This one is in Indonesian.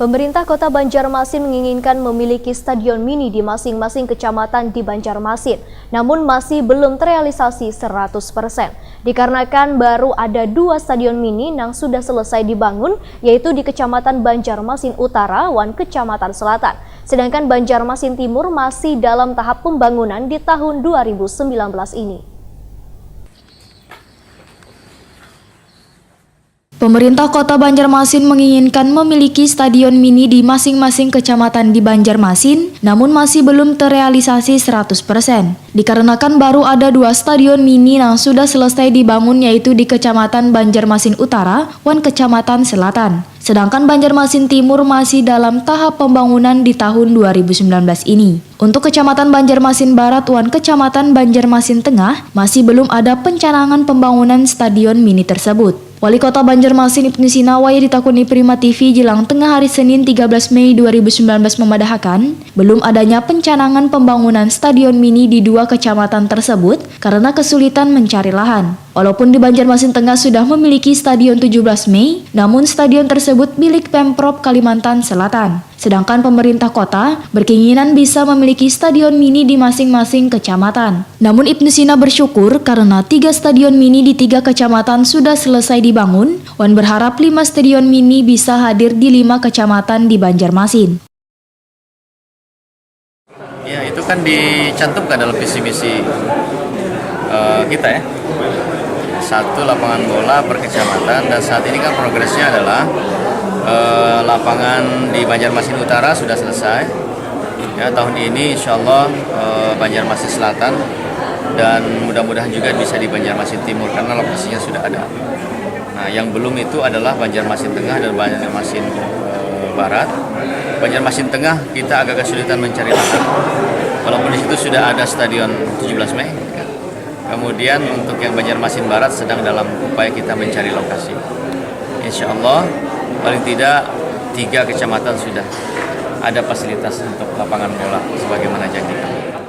Pemerintah Kota Banjarmasin menginginkan memiliki stadion mini di masing-masing kecamatan di Banjarmasin, namun masih belum terrealisasi 100%. Dikarenakan baru ada 2 stadion mini yang sudah selesai dibangun, yaitu di Kecamatan Banjarmasin Utara dan Kecamatan Selatan. Sedangkan Banjarmasin Timur masih dalam tahap pembangunan di tahun 2019 ini. Pemerintah Kota Banjarmasin menginginkan memiliki stadion mini di masing-masing kecamatan di Banjarmasin, namun masih belum terrealisasi 100%. Dikarenakan baru ada 2 stadion mini yang sudah selesai dibangun, yaitu di Kecamatan Banjarmasin Utara dan Kecamatan Selatan. Sedangkan Banjarmasin Timur masih dalam tahap pembangunan di tahun 2019 ini. Untuk Kecamatan Banjarmasin Barat dan Kecamatan Banjarmasin Tengah, masih belum ada pencanangan pembangunan stadion mini tersebut. Wali Kota Banjarmasin Ibnu Sinawaya ditakuni Prima TV jelang tengah hari Senin 13 Mei 2019 memadahkan belum adanya pencanangan pembangunan stadion mini di 2 kecamatan tersebut karena kesulitan mencari lahan. Walaupun di Banjarmasin Tengah sudah memiliki stadion 17 Mei, namun stadion tersebut milik Pemprov Kalimantan Selatan. Sedangkan pemerintah kota berkeinginan bisa memiliki stadion mini di masing-masing kecamatan. Namun Ibnu Sina bersyukur karena 3 stadion mini di 3 kecamatan sudah selesai dibangun, dan berharap 5 stadion mini bisa hadir di 5 kecamatan di Banjarmasin. Ya, itu kan dicantumkan dalam visi misi kita ya. 1 lapangan bola per kecamatan, dan saat ini kan progresnya adalah lapangan di Banjarmasin Utara sudah selesai. Ya, tahun ini insya Allah Banjarmasin Selatan, dan mudah-mudahan juga bisa di Banjarmasin Timur karena lokasinya sudah ada. Nah, yang belum itu adalah Banjarmasin Tengah dan Banjarmasin Barat. Banjarmasin Tengah kita agak kesulitan mencari lahan, walaupun di situ sudah ada stadion 17 Mei. Kemudian untuk yang Banjarmasin Barat sedang dalam upaya kita mencari lokasi. Insya Allah paling tidak 3 kecamatan sudah ada fasilitas untuk lapangan bola sebagaimana janji kami.